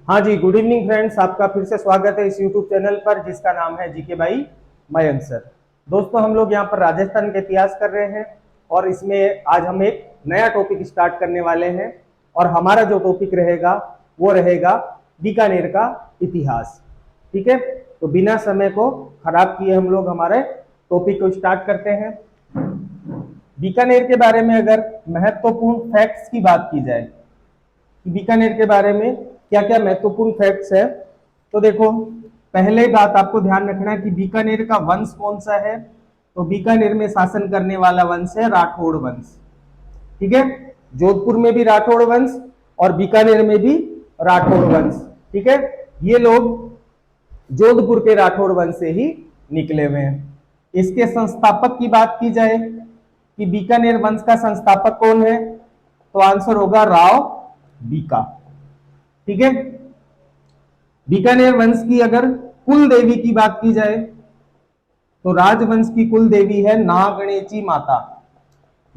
हाँ जी, good evening friends. आपका फिर से स्वागत है इस यूट्यूब चैनल पर जिसका नाम है जीके बाई मयंक सर। दोस्तों, हम लोग यहाँ पर राजस्थान का इतिहास कर रहे हैं और इसमें आज हम एक नया टॉपिक स्टार्ट करने वाले हैं और हमारा जो टॉपिक रहेगा वो रहेगा बीकानेर का इतिहास। ठीक है, तो बिना समय को खराब किए हम लोग हमारे टॉपिक को स्टार्ट करते हैं। बीकानेर के बारे में अगर महत्वपूर्ण फैक्ट्स की बात की जाए, बीकानेर के बारे में क्या क्या महत्वपूर्ण फैक्ट्स है, तो देखो, पहले बात आपको ध्यान रखना है कि बीकानेर का वंश कौन सा है। तो बीकानेर में शासन करने वाला वंश है राठौड़ वंश। ठीक है, जोधपुर में भी राठौड़ वंश और बीकानेर में भी राठौड़ वंश। ठीक है, ये लोग जोधपुर के राठौड़ वंश से ही निकले हुए हैं। इसके संस्थापक की बात की जाए कि बीकानेर वंश का संस्थापक कौन है, तो आंसर होगा राव बीका। ठीक है, बीकानेर वंश की अगर कुल देवी की बात की जाए तो राजवंश की कुल देवी है नागणेची माता।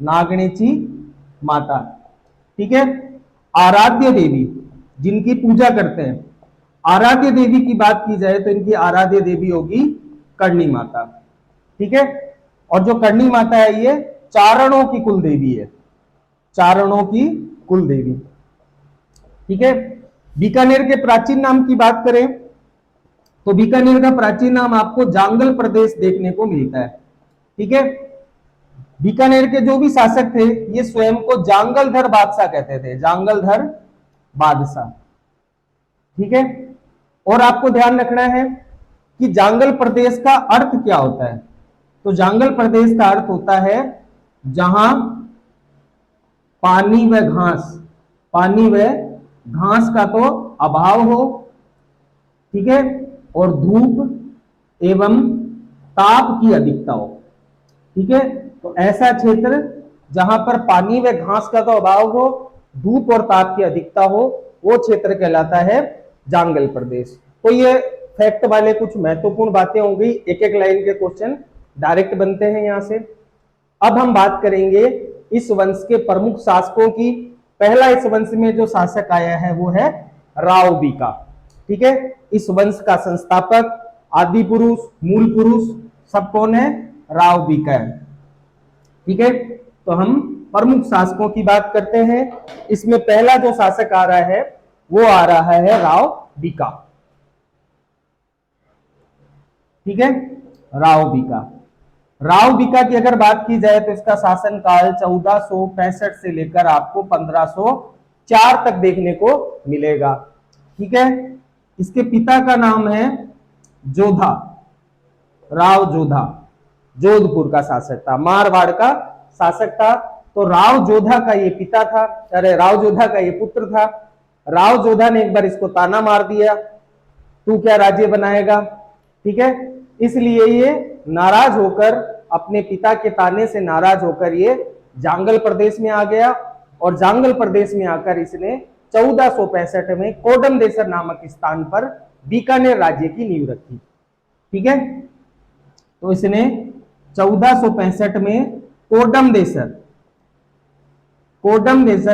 नागणेची माता। ठीक है, आराध्य देवी जिनकी पूजा करते हैं, आराध्य देवी की बात की जाए तो इनकी आराध्य देवी होगी करणी माता। ठीक है, और जो करणी माता है ये चारणों की कुल देवी है, चारणों की कुल देवी। ठीक है, बीकानेर के प्राचीन नाम की बात करें तो बीकानेर का प्राचीन नाम आपको जांगल प्रदेश देखने को मिलता है। ठीक है, बीकानेर के जो भी शासक थे ये स्वयं को जांगलधर बादशाह कहते थे, जांगलधर बादशाह। ठीक है, और आपको ध्यान रखना है कि जांगल प्रदेश का अर्थ क्या होता है। तो जांगल प्रदेश का अर्थ होता है जहां पानी व घास, पानी व घास का तो अभाव हो, ठीक है, और धूप एवं ताप की अधिकता हो। ठीक है, तो ऐसा क्षेत्र जहां पर पानी व घास का तो अभाव हो, धूप और ताप की अधिकता हो, वो क्षेत्र कहलाता है जांगल प्रदेश। तो ये फैक्ट वाले कुछ महत्वपूर्ण बातें हो गई, एक एक लाइन के क्वेश्चन डायरेक्ट बनते हैं यहां से। अब हम बात करेंगे इस वंश के प्रमुख शासकों की। पहला इस वंश में जो शासक आया है वो है राव बीका। ठीक है, इस वंश का संस्थापक, आदि पुरुष, मूल पुरुष सब कौन है? राव बीका है। ठीक है, तो हम प्रमुख शासकों की बात करते हैं। इसमें पहला जो शासक आ रहा है वो आ रहा है राव बीका। ठीक है, राव बीका। राव बीका की अगर बात की जाए तो इसका शासन काल 1465 से लेकर आपको 1504 तक देखने को मिलेगा। ठीक है, इसके पिता का नाम है जोधा, राव जोधा, जोधपुर का शासक था, मारवाड़ का शासक था। तो राव जोधा का ये पिता था, अरे राव जोधा का ये पुत्र था। राव जोधा ने एक बार इसको ताना मार दिया, तू क्या राज्य बनाएगा। ठीक है, इसलिए ये नाराज होकर, अपने पिता के ताने से नाराज होकर ये जांगल प्रदेश में आ गया और जांगल प्रदेश में आकर इसने 1465 में कोडमदेसर नामक स्थान पर बीकानेर राज्य की नींव रखी। ठीक है, तो इसने 1465 में कोडमदेसर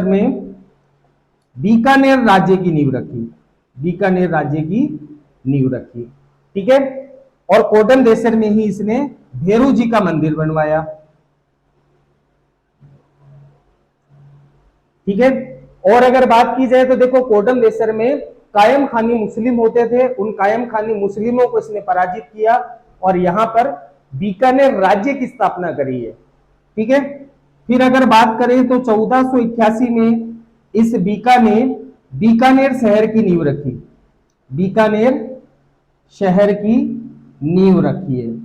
में बीकानेर राज्य की नींव रखी, बीकानेर राज्य की नींव रखी। ठीक है, और कोडमदेसर में ही इसने भेरू जी का मंदिर बनवाया। ठीक है, और अगर बात की जाए तो देखो, कोडमदेसर में कायम खानी मुस्लिम होते थे, उन कायम खानी मुस्लिमों को इसने पराजित किया और यहां पर बीकानेर राज्य की स्थापना करी है। ठीक है, फिर अगर बात करें तो 1481 में इस बीका ने बीकानेर शहर की नींव रखी, बीकानेर शहर की नींव रखी है।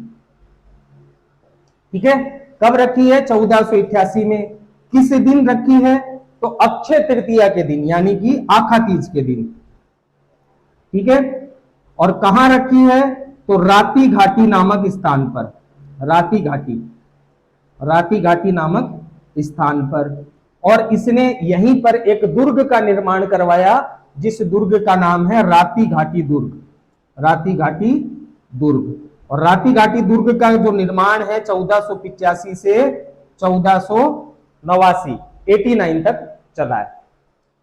ठीक है, कब रखी है? 1488 में। किस दिन रखी है? तो अक्षय तृतीया के दिन, यानी कि आखा तीज के दिन। ठीक है, और कहां रखी है? तो राती घाटी नामक स्थान पर, राती घाटी, राती घाटी नामक स्थान पर। और इसने यहीं पर एक दुर्ग का निर्माण करवाया, जिस दुर्ग का नाम है राती घाटी दुर्ग, राती घाटी दुर्ग। और राती घाटी दुर्ग का जो निर्माण है 1485 से 1489 89 तक चला है।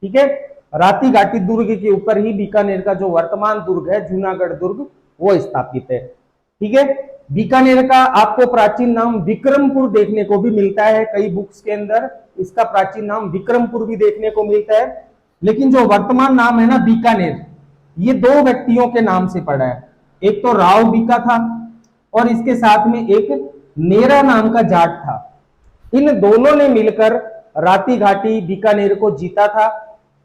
ठीक है, राती घाटी दुर्ग के ऊपर ही बीकानेर का जो वर्तमान दुर्ग है, जूनागढ़ दुर्ग, वो स्थापित है। ठीक है। बीकानेर का आपको प्राचीन नाम विक्रमपुर देखने को भी मिलता है, कई बुक्स के अंदर इसका प्राचीन नाम विक्रमपुर भी देखने को मिलता है। लेकिन जो वर्तमान नाम है ना बीकानेर, ये दो व्यक्तियों के नाम से पड़ा है। एक तो राव बीका था और इसके साथ में एक नेरा नाम का जाट था। इन दोनों ने मिलकर राती घाटी बीकानेर को जीता था,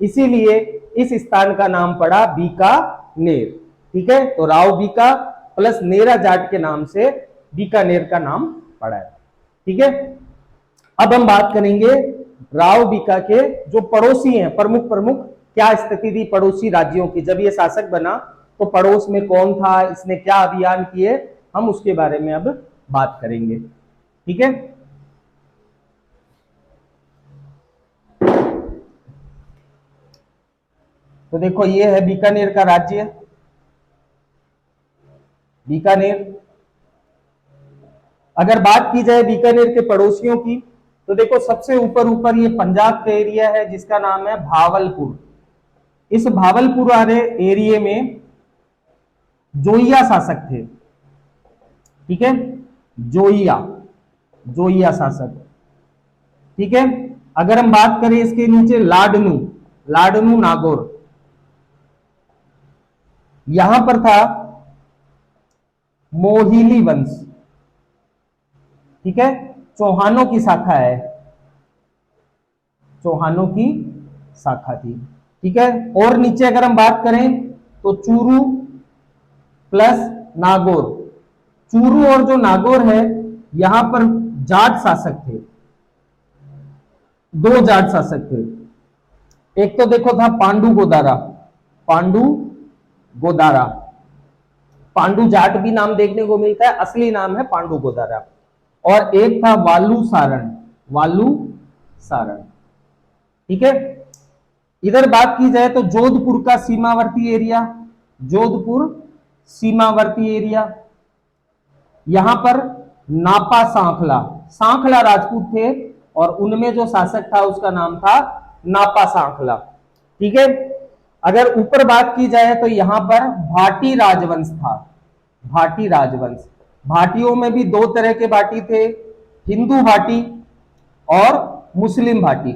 इसीलिए इस स्थान का नाम पड़ा बीकानेर। ठीक है। तो राव बीका प्लस नेरा जाट के नाम से बीकानेर का नाम पड़ा है। ठीक है। अब हम बात करेंगे राव बीका के जो पड़ोसी हैं, प्रमुख प्रमुख क्या स्थिति थी पड़ोसी राज्यों की। जब ये शासक बना तो पड़ोस में कौन था, इसने क्या अभियान किए, हम उसके बारे में अब बात करेंगे। ठीक है। तो देखो ये है बीकानेर का राज्य, बीकानेर। अगर बात की जाए बीकानेर के पड़ोसियों की तो देखो सबसे ऊपर ऊपर ये पंजाब का एरिया है जिसका नाम है भावलपुर। इस भावलपुर वाले एरिया में जोइया शासक थे। ठीक है। जोइया, जोइया शासक। ठीक है। अगर हम बात करें इसके नीचे लाडनू, लाडनू नागौर, यहां पर था मोहिली वंश। ठीक है। चौहानों की शाखा है, चौहानों की शाखा थी। ठीक है। और नीचे अगर हम बात करें तो चूरू प्लस नागौर। चूरू और जो नागौर है यहां पर जाट शासक थे, दो जाट शासक थे। एक तो देखो था पांडु गोदारा, पांडु गोदारा, पांडु जाट भी नाम देखने को मिलता है, असली नाम है पांडु गोदारा। और एक था वालू सारण, वालू सारण। ठीक है। इधर बात की जाए तो जोधपुर का सीमावर्ती एरिया, जोधपुर सीमावर्ती एरिया, यहां पर नापा सांखला, सांखला राजपूत थे और उनमें जो शासक था उसका नाम था नापा सांखला। ठीक है। अगर ऊपर बात की जाए तो यहां पर भाटी राजवंश था, भाटी राजवंश। भाटियों में भी दो तरह के भाटी थे, हिंदू भाटी और मुस्लिम भाटी,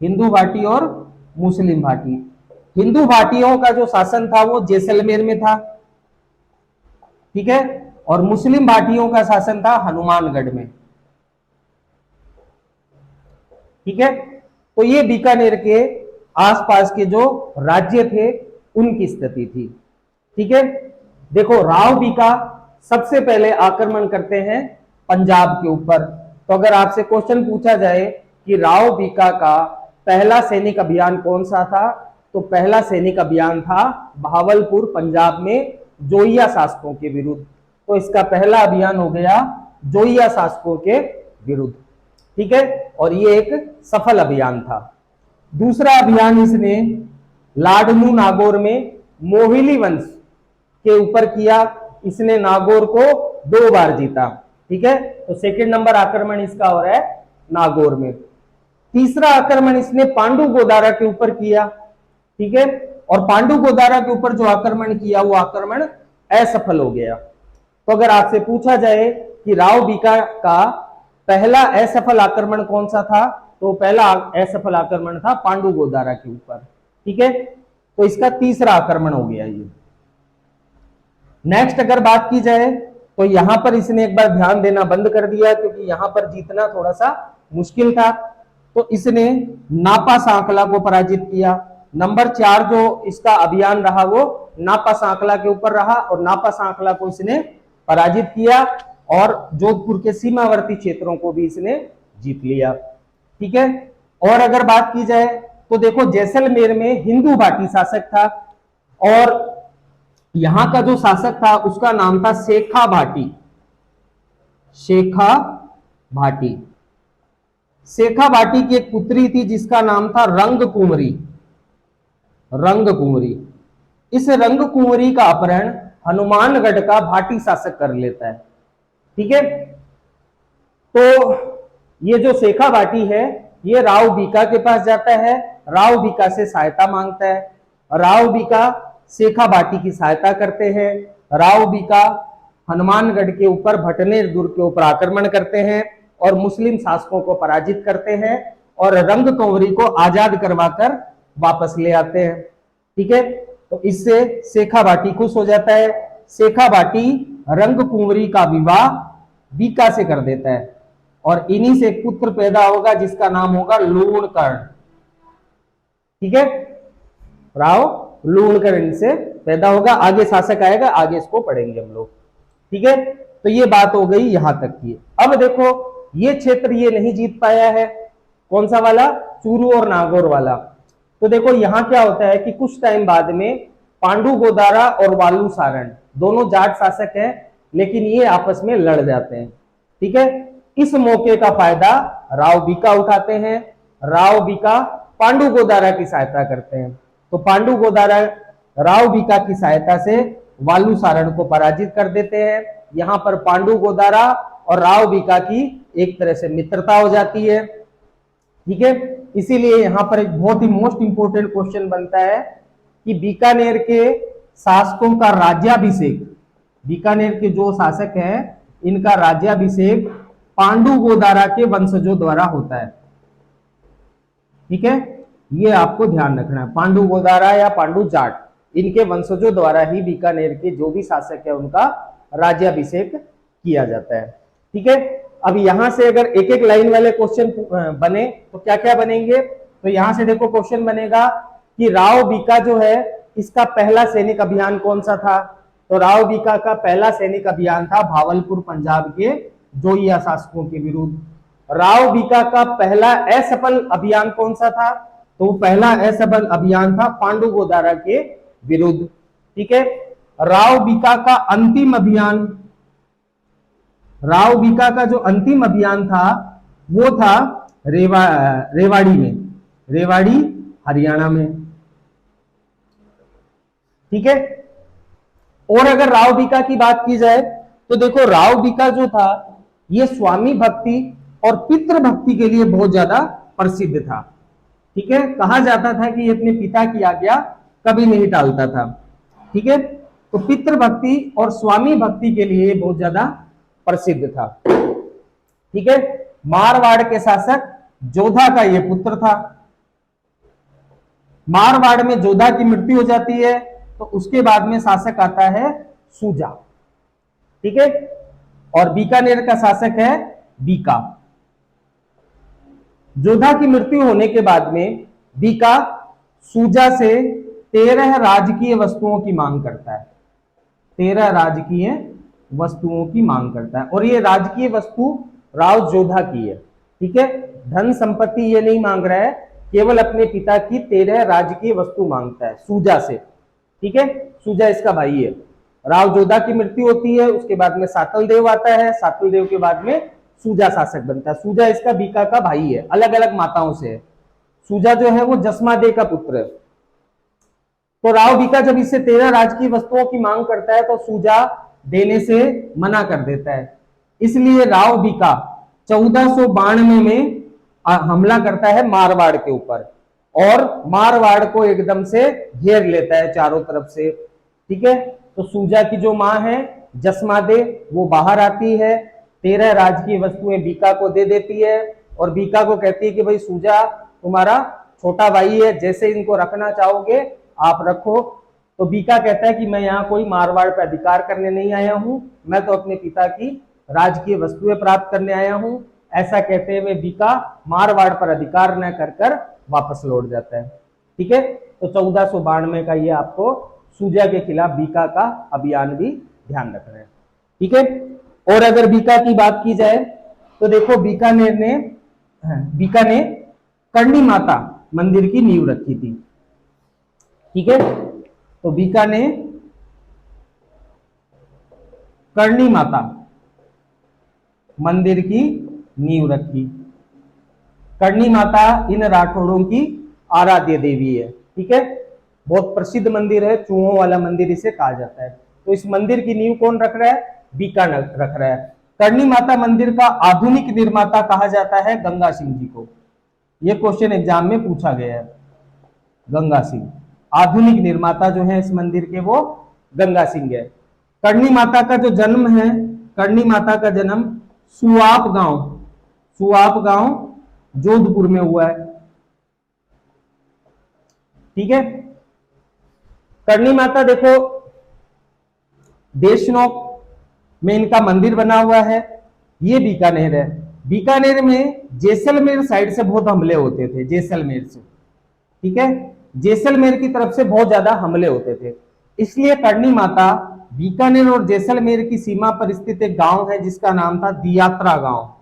हिंदू भाटी और मुस्लिम भाटी। हिंदू भाटियों का जो शासन था वो जैसलमेर में था। ठीक है। और मुस्लिम भाटियों का शासन था हनुमानगढ़ में। ठीक है। तो ये बीकानेर के आसपास के जो राज्य थे उनकी स्थिति थी। ठीक है। देखो राव बीका सबसे पहले आक्रमण करते हैं पंजाब के ऊपर। तो अगर आपसे क्वेश्चन पूछा जाए कि राव बीका का पहला सैनिक अभियान कौन सा था, तो पहला सैनिक अभियान था भावलपुर पंजाब में जोइया शासकों के विरुद्ध। तो इसका पहला अभियान हो गया जोइया शासकों के विरुद्ध। ठीक है। और ये एक सफल अभियान था। दूसरा अभियान इसने लाडनू नागौर में मोहिली वंश के ऊपर किया। इसने नागौर को 2 बार जीता। ठीक है। तो सेकंड नंबर आक्रमण इसका हो रहा है नागौर में। तीसरा आक्रमण इसने पांडु गोदारा के ऊपर किया। ठीक है। और पांडु गोदारा के ऊपर जो आक्रमण किया वो आक्रमण असफल हो गया। तो अगर आपसे पूछा जाए कि राव बीका का पहला असफल आक्रमण कौन सा था, तो पहला असफल आक्रमण था पांडु गोदारा के ऊपर। ठीक है। तो इसका तीसरा आक्रमण हो गया ये। नेक्स्ट अगर बात की जाए तो यहां पर इसने एक बार ध्यान देना बंद कर दिया क्योंकि यहां पर जीतना थोड़ा सा मुश्किल था। तो इसने नापा सांखला को पराजित किया। नंबर 4 जो इसका अभियान रहा वो नापा सांखला के ऊपर रहा और नापा सांखला को इसने पराजित किया और जोधपुर के सीमावर्ती क्षेत्रों को भी इसने जीत लिया। ठीक है। और अगर बात की जाए तो देखो जैसलमेर में हिंदू भाटी शासक था और यहां का जो शासक था उसका नाम था शेखा भाटी, शेखा भाटी। शेखा भाटी की एक पुत्री थी जिसका नाम था रंग कुंवरी, रंग कुंवरी। इस रंग कुंवरी का अपहरण हनुमानगढ़ का भाटी शासक कर लेता है। ठीक है। तो ये जो शेखा भाटी है ये राव बीका के पास जाता है, राव बीका से सहायता मांगता है, राव बीका शेखा बाटी की सहायता करते हैं, राव बीका हनुमानगढ़ के ऊपर भटनेर दुर्ग के ऊपर आक्रमण करते हैं और मुस्लिम शासकों को पराजित करते हैं और रंग कंवरी को आजाद करवाकर वापस ले आते हैं। ठीक है, तो इससे शेखा बाटी खुश हो जाता है। शेखा बाटी रंग कुंवरी का विवाह बीका से कर देता है और इन्हीं से एक पुत्र पैदा होगा जिसका नाम होगा लूणकर्ण। ठीक है, राव लूणकर्ण से पैदा होगा। आगे शासक आएगा, आगे इसको पढ़ेंगे हम लोग। ठीक है, तो ये बात हो गई यहां तक की। अब देखो ये क्षेत्र ये नहीं जीत पाया है, कौन सा वाला, चूरू और नागौर वाला। तो देखो यहां क्या होता है कि कुछ टाइम बाद में पांडु गोदारा और वालू सारण दोनों जाट शासक हैं, लेकिन ये आपस में लड़ जाते हैं। ठीक है, इस मौके का फायदा राव बीका उठाते हैं। राव बीका पांडु गोदारा की सहायता करते हैं, तो पांडु गोदारा राव बीका की सहायता से वालू सारण को पराजित कर देते हैं। यहां पर पांडु गोदारा और राव बीका की एक तरह से मित्रता हो जाती है। ठीक है, इसीलिए यहां पर एक बहुत ही मोस्ट इंपोर्टेंट क्वेश्चन बनता है कि बीकानेर के शासकों का राज्याभिषेक, बीकानेर के जो शासक हैं इनका राज्याभिषेक पांडु गोदारा के वंशजों द्वारा होता है। ठीक है, ये आपको ध्यान रखना है, पांडु गोदारा या पांडु जाट इनके वंशजों द्वारा ही बीकानेर के जो भी शासक है उनका राज्याभिषेक किया जाता है। ठीक है, अब यहां से अगर एक एक लाइन वाले क्वेश्चन बने तो क्या क्या बनेंगे, तो यहां से देखो क्वेश्चन बनेगा कि राव बीका जो है इसका पहला सैनिक अभियान कौन सा था, तो राव बीका का पहला सैनिक अभियान था भावलपुर पंजाब के जोइया शासकों के विरुद्ध। राव बीका का पहला असफल अभियान कौन सा था, तो पहला असफल अभियान था पांडु गोदारा के विरुद्ध। ठीक है, राव बीका का अंतिम अभियान, राव बीका का जो अंतिम अभियान था वो था रेवाड़ी में, रेवाड़ी हरियाणा में। ठीक है, और अगर राव बीका की बात की जाए तो देखो राव बीका जो था ये स्वामी भक्ति और पितृ भक्ति के लिए बहुत ज्यादा प्रसिद्ध था। ठीक है, कहा जाता था कि ये अपने पिता की आज्ञा कभी नहीं टालता था। ठीक है, तो पितृ भक्ति और स्वामी भक्ति के लिए बहुत ज्यादा प्रसिद्ध था। ठीक है, मारवाड़ के शासक जोधा का ये पुत्र था। मारवाड़ में जोधा की मृत्यु हो जाती है तो उसके बाद में शासक आता है सूजा। ठीक है, और बीकानेर का शासक है बीका। जोधा की मृत्यु होने के बाद में बीका सूजा से 13 राजकीय वस्तुओं की मांग करता है, 13 राजकीय वस्तुओं की मांग करता है, और ये राजकीय वस्तु राव जोधा की है। ठीक है, धन संपत्ति ये नहीं मांग रहा है, केवल अपने पिता की 13 राजकीय वस्तु मांगता है सूजा से। ठीक है, सूजा इसका भाई है। राव जोधा की मृत्यु होती है, उसके बाद में सातल देव आता है, सातल देव के बाद में सूजा शासक बनता है। सूजा इसका बीका का भाई है, अलग अलग माताओं से है। सूजा जो है वो जसमा दे का पुत्र है। तो राव बीका जब इससे 13 राजकीय वस्तुओं की मांग करता है तो सूजा देने से मना कर देता है। इसलिए राव बीका 1492 में हमला करता है मारवाड़ के ऊपर और मारवाड़ को एकदम से घेर लेता है चारों तरफ से। ठीक है, तो सूजा की जो मां है जसमा दे वो बाहर आती है, 13 राजकीय वस्तुएं बीका को दे देती है और बीका को कहती है कि भाई सूजा तुम्हारा छोटा भाई है, जैसे इनको रखना चाहोगे आप रखो। तो बीका कहता है कि मैं यहाँ कोई मारवाड़ पर अधिकार करने नहीं आया हूं, मैं तो अपने पिता की राजकीय वस्तुएं प्राप्त करने आया हूं। ऐसा कहते हुए बीका मारवाड़ पर अधिकार न कर कर वापस लौट जाता है। ठीक है, तो 1492 का ये आपको सूजा के खिलाफ बीका का अभियान भी ध्यान रखना है। ठीक है, और अगर बीका की बात की जाए तो देखो बीका ने करणी माता मंदिर की नींव रखी थी। ठीक है, तो बीका ने करणी माता मंदिर की नींव रखी। करणी माता इन राठौड़ों की आराध्य देवी है। ठीक है, बहुत प्रसिद्ध मंदिर है, चूहों वाला मंदिर इसे कहा जाता है। तो इस मंदिर की नींव कौन रख रहा है, बीका रख रहा है। करणी माता मंदिर का आधुनिक निर्माता कहा जाता है गंगा सिंह जी को। ये क्वेश्चन एग्जाम में पूछा गया है। गंगा सिंह आधुनिक निर्माता जो है इस मंदिर के वो गंगा सिंह है। करणी माता का जो जन्म है, करणी माता का जन्म सुआप गांव जोधपुर में हुआ है। ठीक है। करणी माता देखो देशनोक में इनका मंदिर बना हुआ है। ये बीकानेर है। बीकानेर में जैसलमेर साइड से बहुत हमले होते थे, जैसलमेर से। ठीक है, जैसलमेर की तरफ से बहुत ज्यादा हमले होते थे, इसलिए करणी माता बीकानेर और जैसलमेर की सीमा पर स्थित एक गांव है जिसका नाम था दियात्रा गांव।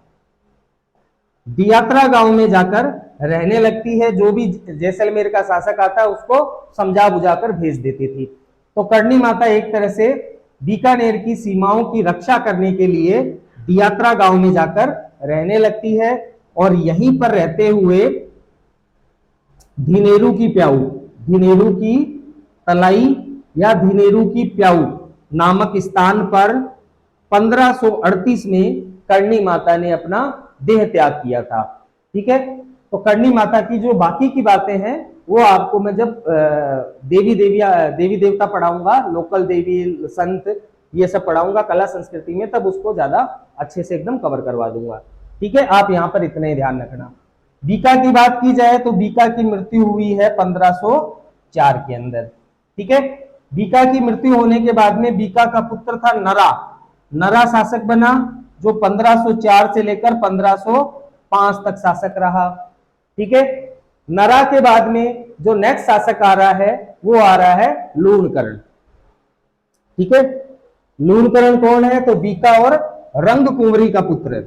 दियात्रा गांव में जाकर रहने लगती है। जो भी जैसलमेर का शासक आता है उसको समझा बुझाकर भेज देती थी। तो करणी माता एक तरह से बीकानेर की सीमाओं की रक्षा करने के लिए दियात्रा गांव में जाकर रहने लगती है और यहीं पर रहते हुए धिनेरू की प्याऊ, धिनेरू की तलाई या धिनेरू की प्याऊ नामक स्थान पर 1538 में करणी माता ने अपना देह त्याग किया था। ठीक है। तो करणी माता की जो बाकी की बातें हैं वो आपको मैं जब देवी देवता पढ़ाऊंगा, लोकल देवी संत ये सब पढ़ाऊंगा कला संस्कृति में, तब उसको ज्यादा अच्छे से एकदम कवर करवा दूंगा। ठीक है, आप यहाँ पर इतना ही ध्यान रखना। बीका की बात की जाए तो बीका की मृत्यु हुई है 1504 के अंदर। ठीक है। बीका की मृत्यु होने के बाद में बीका का पुत्र था नरा, नरा शासक बना, जो 1504 से लेकर 1505 तक शासक रहा। ठीक है। नरा के बाद में जो नेक्स्ट शासक आ रहा है वो आ रहा है लूणकरण। ठीक है। लूणकरण कौन है? तो बीका और रंग कुंवरी का पुत्र है।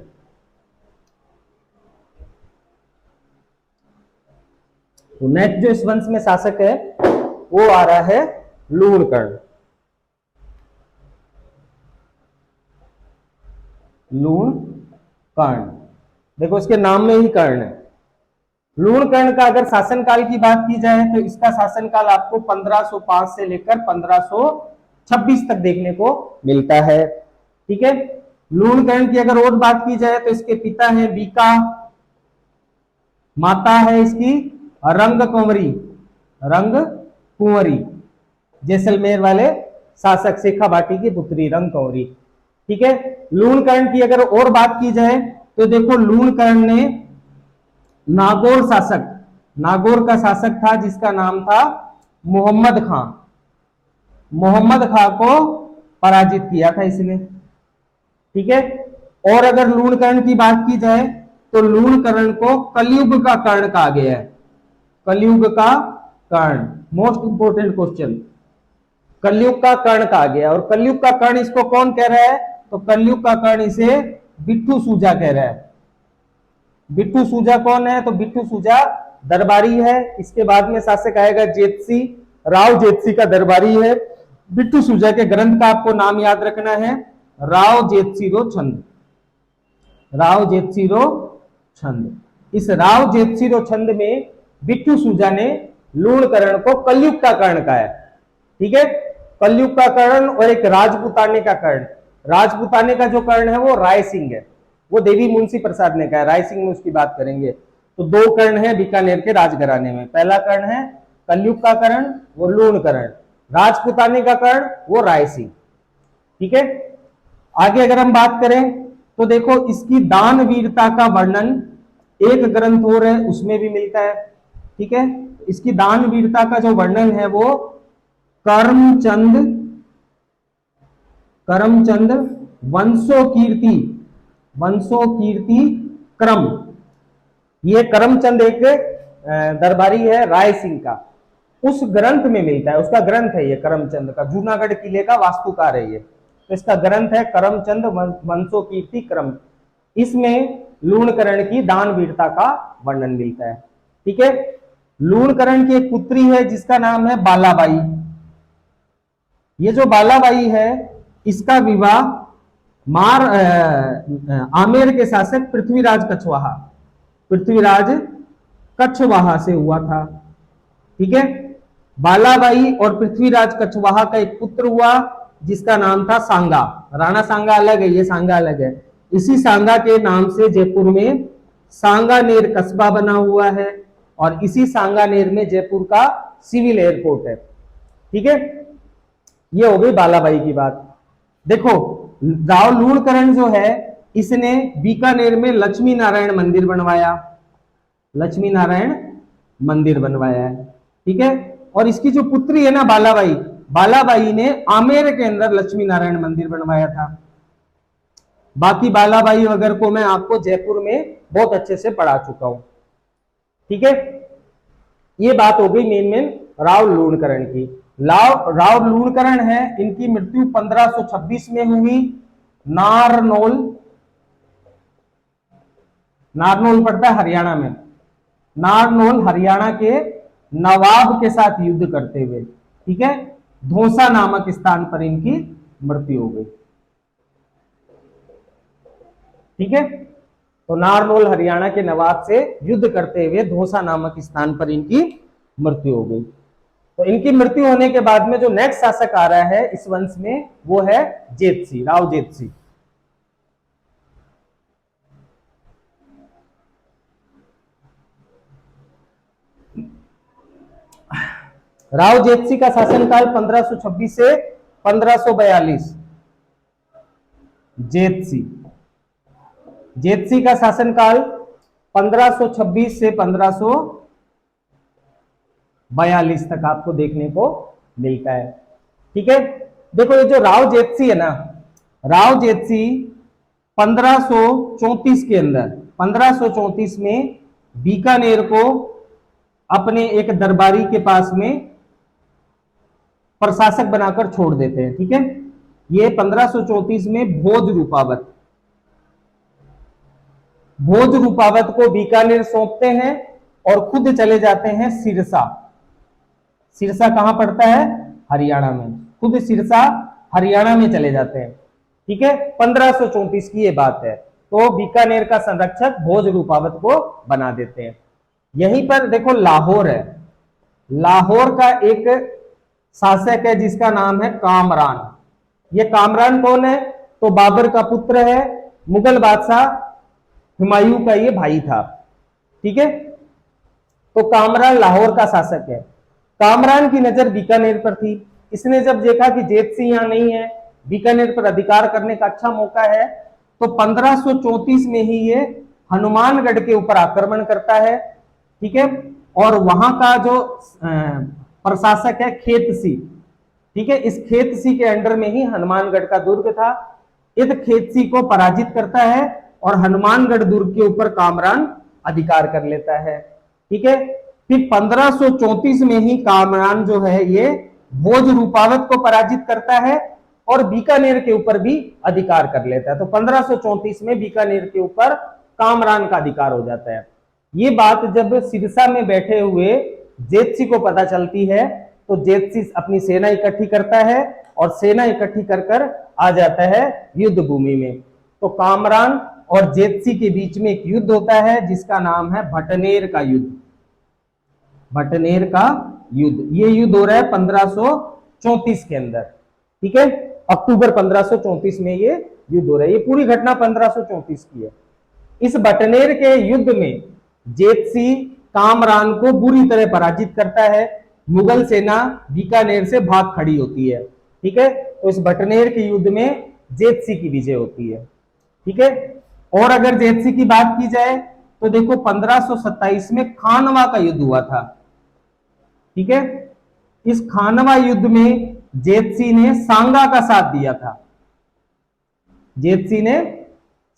तो नेक्स्ट जो इस वंश में शासक है वो आ रहा है लूणकर्ण। लूणकर्ण, देखो इसके नाम में ही कर्ण है। लूणकर्ण का अगर शासनकाल की बात की जाए तो इसका शासनकाल आपको 1505 से लेकर 1526 तक देखने को मिलता है। ठीक है। लूणकर्ण की अगर और बात की जाए तो इसके पिता हैं बीका, माता है इसकी रंग कुंवरी, रंग कुंवरी, जैसलमेर वाले शासक शेखा भाटी की पुत्री रंग कुंवरी। ठीक है। लूणकर्ण की अगर और बात की जाए तो देखो लूणकर्ण ने नागौर शासक, नागौर का शासक था जिसका नाम था मोहम्मद खां, मोहम्मद खां को पराजित किया था इसने। ठीक है। और अगर लूणकर्ण की बात की जाए तो लूणकर्ण को कलयुग का कर्ण कहा गया है। कलयुग का कर्ण, मोस्ट इंपोर्टेंट क्वेश्चन, कलयुग का कर्ण कहा गया। और कलयुग का कर्ण इसको कौन कह रहा है? तो कलयुग का कर्ण इसे बिट्टू सूजा कह रहा है। बिट्टू सूजा कौन है? तो बिट्टू सूजा दरबारी है। इसके बाद में शासक आएगा जेतसी, राव जेतसी का दरबारी है। बिट्टू सूजा के ग्रंथ का आपको नाम याद रखना है, राव जेतसीरो छंद, राव जेतसीरो छंद। इस राव जेतसीरो छंद में बिट्टू सूजा ने लूणकर्ण को कलयुग का कर्ण कहा है। ठीक है। कलयुग का कर्ण और एक राजपुताने का कर्ण। राजपुताने का जो कर्ण है वो राय सिंह है, वो देवी मुंशी प्रसाद ने कहा है। राय सिंह में उसकी बात करेंगे। तो दो कर्ण है बीकानेर के राजघराने में। पहला कर्ण है कलयुग का कर्ण, वो लूणकर्ण। राजपुताने का कर्ण वो राय सिंह। ठीक है। आगे अगर हम बात करें तो देखो इसकी दान वीरता का वर्णन एक ग्रंथ और है उसमें भी मिलता है। ठीक है। इसकी दान वीरता का जो वर्णन है वो करमचंद, करमचंद वंशो कीर्ति, वंशो कीर्ति क्रम। ये करमचंद एक दरबारी है राय सिंह का, उस ग्रंथ में मिलता है। उसका ग्रंथ है ये करमचंद का, जूनागढ़ किले का वास्तुकार है ये। तो इसका ग्रंथ है करमचंद वंशो कीर्ति क्रम। इसमें लूणकर्ण की दान वीरता का वर्णन मिलता है। ठीक है। लूणकर्ण की एक पुत्री है जिसका नाम है बालाबाई। ये जो बालाबाई है इसका विवाह आमेर के शासक पृथ्वीराज कछवाहा, पृथ्वीराज कछवाहा से हुआ था। ठीक है। बालाबाई और पृथ्वीराज कछवाहा का एक पुत्र हुआ जिसका नाम था सांगा। राणा सांगा अलग है, ये सांगा अलग है। इसी सांगा के नाम से जयपुर में सांगानेर कस्बा बना हुआ है और इसी सांगानेर में जयपुर का सिविल एयरपोर्ट है। ठीक है, ये हो गई बालाबाई की बात। देखो राव लूणकरण जो है इसने बीकानेर में लक्ष्मी नारायण मंदिर बनवाया, लक्ष्मी नारायण मंदिर बनवाया है। ठीक है, और इसकी जो पुत्री है ना बालाबाई, बालाबाई ने आमेर के अंदर लक्ष्मी नारायण मंदिर बनवाया था। बाकी बालाबाई वगैरह को मैं आपको जयपुर में बहुत अच्छे से पढ़ा चुका हूं। ठीक है, ये बात हो गई मेन राव लूणकरण की। राव लूणकरण है, इनकी मृत्यु 1526 में हुई। नारनौल पड़ता है हरियाणा में, नारनौल हरियाणा के नवाब के साथ युद्ध करते हुए। ठीक है, धौसा नामक स्थान पर इनकी मृत्यु हो गई। ठीक है, तो नारनौल हरियाणा के नवाब से युद्ध करते हुए धौसा नामक स्थान पर इनकी मृत्यु हो गई। तो इनकी मृत्यु होने के बाद में जो नेक्स्ट शासक आ रहा है इस वंश में वो है जेतसी, राव जेतसी। राव जेतसी का शासनकाल 1526 से 1542। जेतसी का शासनकाल 1526 से 1542 तक आपको देखने को मिलता है। ठीक है, देखो ये जो राव जेतसी है ना, राव जेतसी 1534 के अंदर 1534 में बीकानेर को अपने एक दरबारी के पास में प्रशासक बनाकर छोड़ देते हैं। ठीक है, ये 1534 में भोज रूपावत को बीकानेर सौंपते हैं और खुद चले जाते हैं सिरसा। सिरसा कहां पड़ता है? हरियाणा में। खुद सिरसा हरियाणा में चले जाते हैं। ठीक है, 1534 की ये बात है। तो बीकानेर का संरक्षक भोज रूपावत को बना देते हैं। यहीं पर देखो लाहौर है, लाहौर का एक शासक है जिसका नाम है कामरान। ये कामरान कौन है? तो बाबर का पुत्र है, मुगल बादशाह हुमायूं का ये भाई था। ठीक है, तो कामरान लाहौर का शासक है। कामरान की नजर बीकानेर पर थी। इसने जब देखा कि जेतसी यहां नहीं है, बीकानेर पर अधिकार करने का अच्छा मौका है, तो 1534 में ही ये हनुमानगढ़ के ऊपर आक्रमण करता है। ठीक है, और वहां का जो प्रशासक है खेतसी, ठीक है, इस खेतसी के अंडर में ही हनुमानगढ़ का दुर्ग था। इस खेतसी को पराजित करता है और हनुमानगढ़ दुर्ग के ऊपर कामरान अधिकार कर लेता है। ठीक है, फिर 1534 में ही कामरान जो है ये भोज रूपावत को पराजित करता है और बीकानेर के ऊपर भी अधिकार कर लेता है। तो 1534 में बीकानेर के ऊपर कामरान का अधिकार हो जाता है। ये बात जब सिरसा में बैठे हुए जेतसी को पता चलती है तो जेतसी अपनी सेना इकट्ठी करता है और सेना इकट्ठी कर आ जाता है युद्ध भूमि में। तो कामरान और जेतसी के बीच में एक युद्ध होता है जिसका नाम है भटनेर का युद्ध। भटनेर का युद्ध, ये युद्ध हो रहा है 1534 के अंदर। ठीक है, अक्टूबर 1534 में ये युद्ध हो रहा है। ये पूरी घटना 1534 की है। इस भटनेर के युद्ध में जेतसी कामरान को बुरी तरह पराजित करता है। मुगल सेना बीकानेर से भाग खड़ी होती है। ठीक है, तो इस भटनेर के युद्ध में जेतसी की विजय होती है। ठीक है, और अगर जेतसी की बात की जाए तो देखो 1527 में खानवा का युद्ध हुआ था। ठीक है, इस खानवा युद्ध में जेतसी ने सांगा का साथ दिया था। जेतसी ने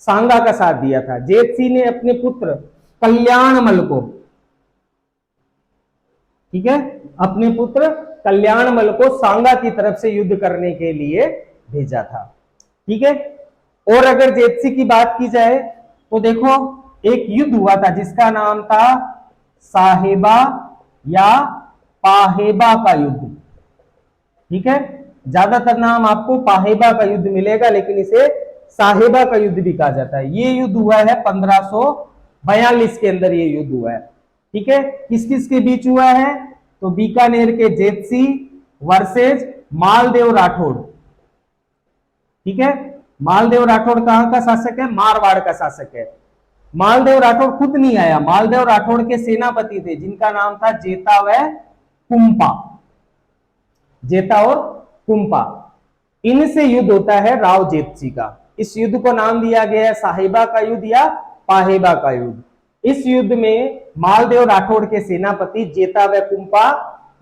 सांगा का साथ दिया था। जेतसी ने अपने पुत्र कल्याणमल को, ठीक है, अपने पुत्र कल्याणमल को सांगा की तरफ से युद्ध करने के लिए भेजा था। ठीक है, और अगर जेतसी की बात की जाए तो देखो एक युद्ध हुआ था जिसका नाम था साहेबा या पाहेबा का युद्ध। ठीक है, ज्यादातर नाम आपको पाहेबा का युद्ध मिलेगा लेकिन इसे साहेबा का युद्ध भी कहा जाता है। ये युद्ध हुआ है 1542 के अंदर ये युद्ध हुआ है। ठीक है, किस किस के बीच हुआ है? तो बीकानेर के जेतसी वर्सेज मालदेव राठौड़। ठीक है, मालदेव राठौड़ कहां का शासक है? मारवाड़ का शासक है। मालदेव राठौड़ खुद नहीं आया, मालदेव राठौड़ के सेनापति थे जिनका नाम था जेता व कुंपा, जेता और कुंपा। इनसे युद्ध होता है राव जेतसी का। इस युद्ध को नाम दिया गया है साहिबा का युद्ध या पाहेबा का युद्ध। इस युद्ध में मालदेव राठौड़ के सेनापति जेता व कुंपा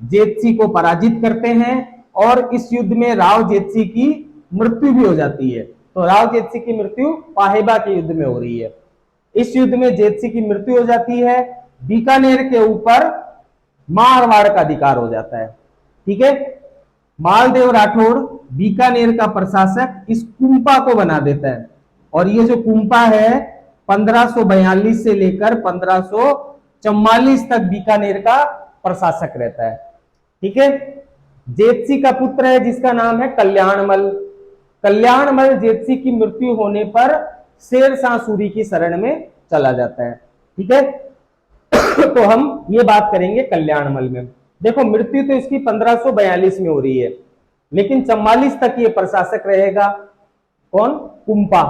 जेतसी को पराजित करते हैं और इस युद्ध में राव जेतसी की मृत्यु भी हो जाती है। तो राव जेतसी की मृत्यु पाहेबा के युद्ध में हो रही है। इस युद्ध में जेतसी की मृत्यु हो जाती है, बीकानेर के ऊपर मारवाड़ का अधिकार हो जाता है। ठीक है, मालदेव राठौड़ बीकानेर का प्रशासक इस कुंपा को बना देता है और ये जो कुंपा है 1542 से लेकर 1544 तक बीकानेर का प्रशासक रहता है। ठीक है, जेतसी का पुत्र है जिसका नाम है कल्याणमल। कल्याणमल जेतसी की मृत्यु होने पर शेरशाह सूरी की शरण में चला जाता है। ठीक है, तो हम ये बात करेंगे कल्याणमल में। देखो मृत्यु तो इसकी 1542 में हो रही है, लेकिन 44 तक ये प्रशासक रहेगा। कौन? कुंपा।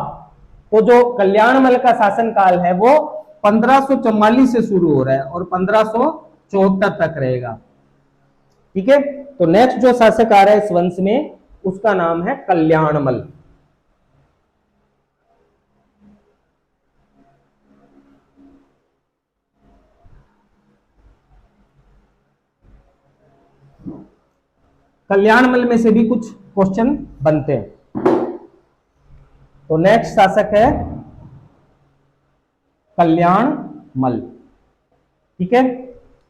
तो जो कल्याणमल का शासन काल है वो 1544 से शुरू हो रहा है और 1574 तक रहेगा। ठीक है, तो नेक्स्ट जो शासक आ रहा है इस वंश में उसका नाम है कल्याणमल। कल्याणमल में से भी कुछ क्वेश्चन बनते हैं। तो नेक्स्ट शासक है कल्याणमल। ठीक है,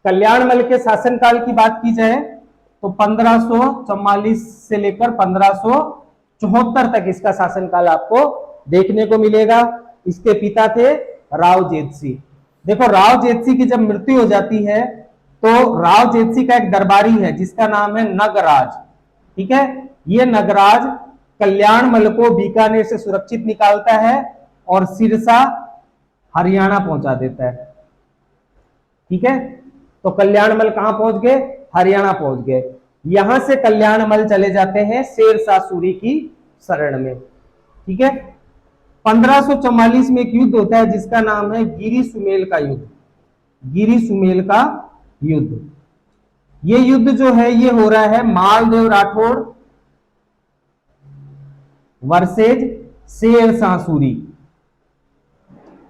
कल्याणमल के शासनकाल की बात की जाए तो 1544 से लेकर 1574 तक इसका शासनकाल आपको देखने को मिलेगा। इसके पिता थे राव जेतसी। देखो राव जेतसी की जब मृत्यु हो जाती है तो राव जेतसी का एक दरबारी है जिसका नाम है नगराज। ठीक है, ये नगराज कल्याणमल को बीकानेर से सुरक्षित निकालता है और सिरसा हरियाणा पहुंचा देता है। ठीक है, तो कल्याणमल कहां पहुंच गए? हरियाणा पहुंच गए। यहां से कल्याणमल चले जाते हैं शेरशाह सूरी की शरण में। ठीक है, 1544 में एक युद्ध होता है जिसका नाम है गिरी सुमेल का युद्ध। गिरी सुमेल का युद्ध, ये युद्ध जो है ये हो रहा है मालदेव राठौड़ वर्सेज शेरशाह सूरी।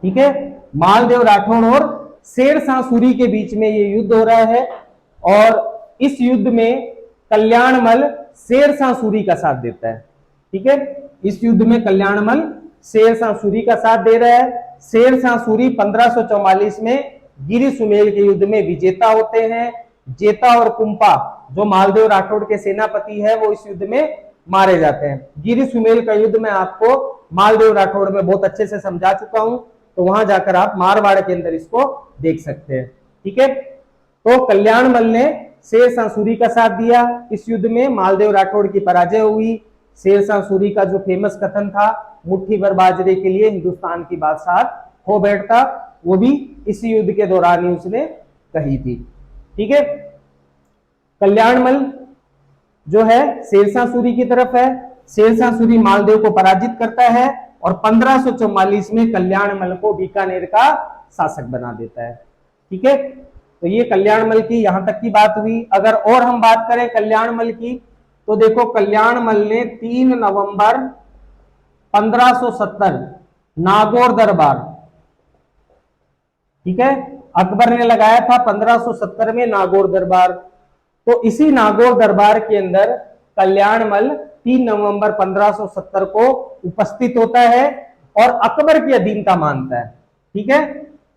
ठीक है, मालदेव राठौड़ और शेरशाह सूरी के बीच में ये युद्ध हो रहा है और इस युद्ध में कल्याणमल शेरशाह सूरी का साथ देता है। ठीक है, इस युद्ध में कल्याणमल शेरशाह सूरी का साथ दे रहा है। शेरशाह सूरी 1544 में गिरी सुमेल के युद्ध में विजेता होते हैं। जेता और कुंपा जो मालदेव राठौड़ के सेनापति है वो इस युद्ध में मारे जाते हैं। गिरी सुमेल का युद्ध मैं आपको मालदेव राठौड़ में बहुत अच्छे से समझा चुका हूं, तो वहां जाकर आप मारवाड़ के अंदर इसको देख सकते हैं। ठीक है, तो कल्याणमल ने शेरशाह सूरी का साथ दिया। इस युद्ध में मालदेव राठौड़ की पराजय हुई। शेरशाह सूरी का जो फेमस कथन था मुट्ठी भर बाजरे के लिए हिंदुस्तान की बादशाहत हो बैठता, वो भी इसी युद्ध के दौरान ही उसने कही थी। ठीक है, कल्याणमल जो है शेरशाह सूरी की तरफ है। शेरशाह सूरी मालदेव को पराजित करता है और 1544 में कल्याणमल को बीकानेर का शासक बना देता है। ठीक है, तो ये कल्याणमल की यहां तक की बात हुई। अगर और हम बात करें कल्याणमल की तो देखो कल्याणमल ने 3 नवंबर 1570 नागौर दरबार, ठीक है, अकबर ने लगाया था 1570 में नागौर दरबार। तो इसी नागौर दरबार के अंदर कल्याणमल 3 नवंबर 1570 को उपस्थित होता है और अकबर की अधीनता मानता है। ठीक है,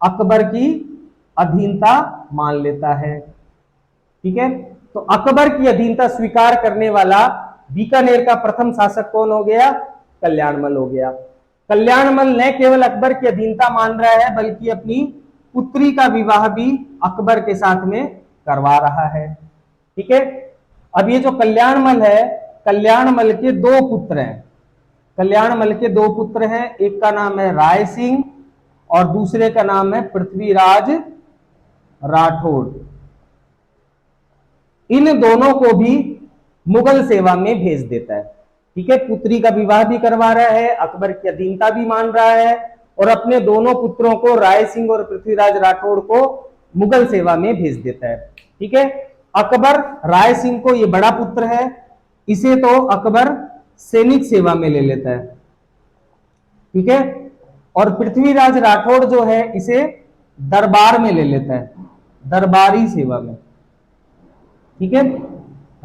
अकबर की अधीनता मान लेता है। ठीक है, तो अकबर की अधीनता स्वीकार करने वाला बीकानेर का प्रथम शासक कौन हो गया? कल्याणमल हो गया। कल्याणमल न केवल अकबर की अधीनता मान रहा है बल्कि अपनी पुत्री का विवाह भी अकबर के साथ में करवा रहा है। ठीक है, अब ये जो कल्याणमल है, कल्याणमल के 2 पुत्र हैं। कल्याणमल के 2 पुत्र हैं, एक का नाम है राय सिंह और दूसरे का नाम है पृथ्वीराज राठौड़। इन दोनों को भी मुगल सेवा में भेज देता है। ठीक है, पुत्री का विवाह भी करवा रहा है, अकबर की अधीनता भी मान रहा है और अपने दोनों पुत्रों को राय सिंह और पृथ्वीराज राठौड़ को मुगल सेवा में भेज देता है। ठीक है, अकबर राय सिंह को, ये बड़ा पुत्र है, इसे तो अकबर सैनिक सेवा में ले लेता है। ठीक है, और पृथ्वीराज राठौड़ जो है इसे दरबार में ले लेता है, दरबारी सेवा में। ठीक है,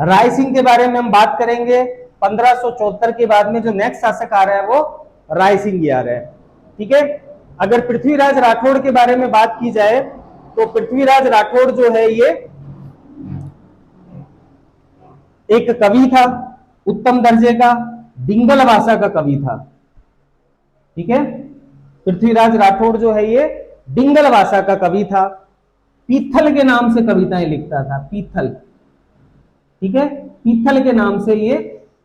राय सिंह के बारे में हम बात करेंगे। 1574 के बाद में जो नेक्स्ट शासक आ रहा है वो राय सिंह ही आ रहा है। ठीक है, अगर पृथ्वीराज राठौड़ के बारे में बात की जाए तो पृथ्वीराज राठौड़ जो है ये एक कवि था, उत्तम दर्जे का, डिंगल भाषा का कवि था। ठीक है, पृथ्वीराज राठौड़ जो है ये डिंगल भाषा का कवि था। पीथल के नाम से कविताएं लिखता था, पीथल। ठीक है, पीथल के नाम से ये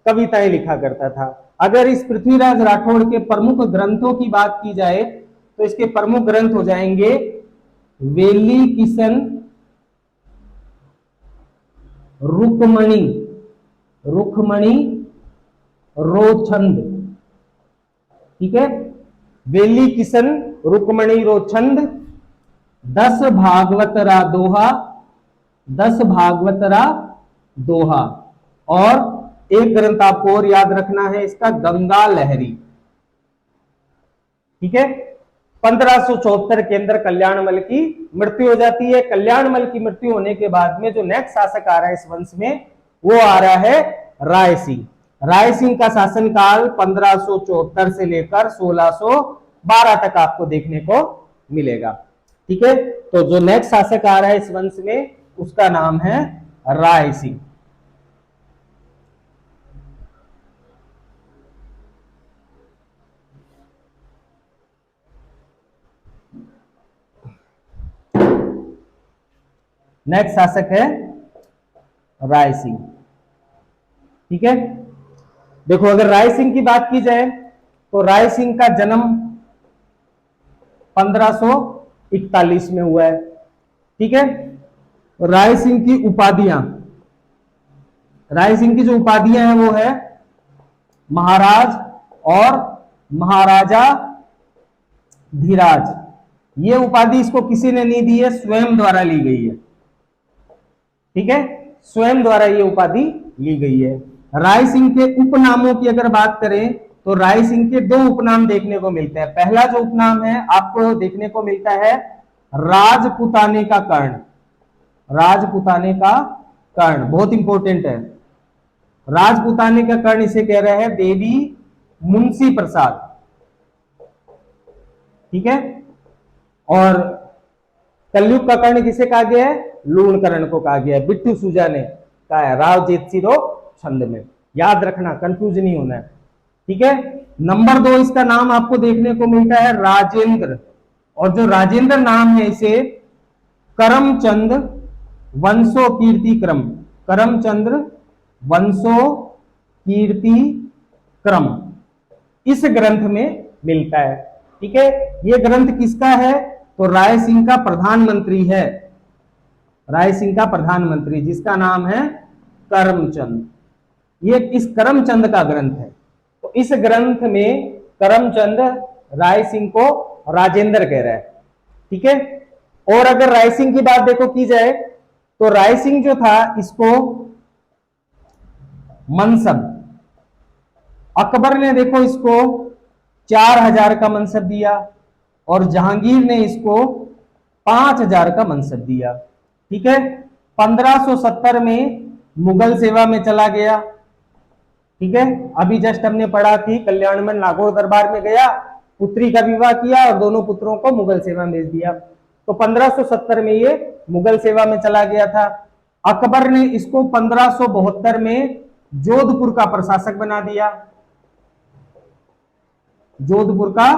कविताएं लिखा करता था। अगर इस पृथ्वीराज राठौड़ के प्रमुख ग्रंथों की बात की जाए तो इसके प्रमुख ग्रंथ हो जाएंगे वेली किशन, रुक्मणी, रुक्मणी रोचंद। ठीक है, वेली किशन, रुक्मणी रोचंद, 10 भागवतरा दोहा, 10 भागवतरा दोहा, और एक ग्रंथ आपको और याद रखना है इसका, गंगा लहरी। ठीक है, 1574 के अंदर कल्याणमल की मृत्यु हो जाती है। कल्याणमल की मृत्यु होने के बाद में जो नेक्स्ट शासक आ रहा है इस वंश में वो आ रहा है राय सिंह। राय सिंह का शासनकाल 1574 से लेकर 1612 तक आपको देखने को मिलेगा। ठीक है, तो जो नेक्स्ट शासक आ रहा है इस वंश में उसका नाम है राय सिंह। नेक्स्ट शासक है राय सिंह। ठीक है, देखो अगर राय सिंह की बात की जाए तो राय सिंह का जन्म 1541 में हुआ है। ठीक है, राय सिंह की उपाधियां, राय सिंह की जो उपाधियां हैं वो है महाराज और महाराजा धीराज। ये उपाधि इसको किसी ने नहीं दी है, स्वयं द्वारा ली गई है। ठीक है, स्वयं द्वारा ये उपाधि ली गई है। राय सिंह के उपनामों की अगर बात करें तो राय सिंह के 2 उपनाम देखने को मिलते हैं। पहला जो उपनाम है आपको देखने को मिलता है राजपुताने का कर्ण, राजपुताने का कर्ण, बहुत इंपॉर्टेंट है। राजपुताने का कर्ण इसे कह रहे हैं देवी मुंशी प्रसाद। ठीक है, और कलयुग का कर्ण किसे कहा गया है, लूण कर्ण को कहा गया है। बिट्टू सूजा ने कहा है राव जेतसिरो छंद में, याद रखना, कंफ्यूज नहीं होना है। ठीक है, नंबर 2 इसका नाम आपको देखने को मिलता है राजेंद्र, और जो राजेंद्र नाम है इसे करमचंद वंशो कीर्ति क्रम, करमचंद्र वंशो कीर्ति क्रम इस ग्रंथ में मिलता है। ठीक है, ये ग्रंथ किसका है तो राय सिंह का प्रधानमंत्री है, राय सिंह का प्रधानमंत्री जिसका नाम है करमचंद। ये इस करमचंद का ग्रंथ है। तो इस ग्रंथ में करमचंद राय सिंह को राजेंद्र कह रहा है। ठीक है, और अगर राय सिंह की बात देखो की जाए तो राय सिंह जो था इसको मनसब, अकबर ने देखो इसको 4000 का मनसब दिया और जहांगीर ने इसको 5000 का मनसब दिया। ठीक है, 1570 में मुगल सेवा में चला गया। ठीक है, अभी जस्ट हमने पढ़ा कि कल्याणमल नागौर दरबार में गया, पुत्री का विवाह किया और दोनों पुत्रों को मुगल सेवा में भेज दिया। तो 1570 में ये मुगल सेवा में चला गया था। अकबर ने इसको 1572 में जोधपुर का प्रशासक बना दिया, जोधपुर का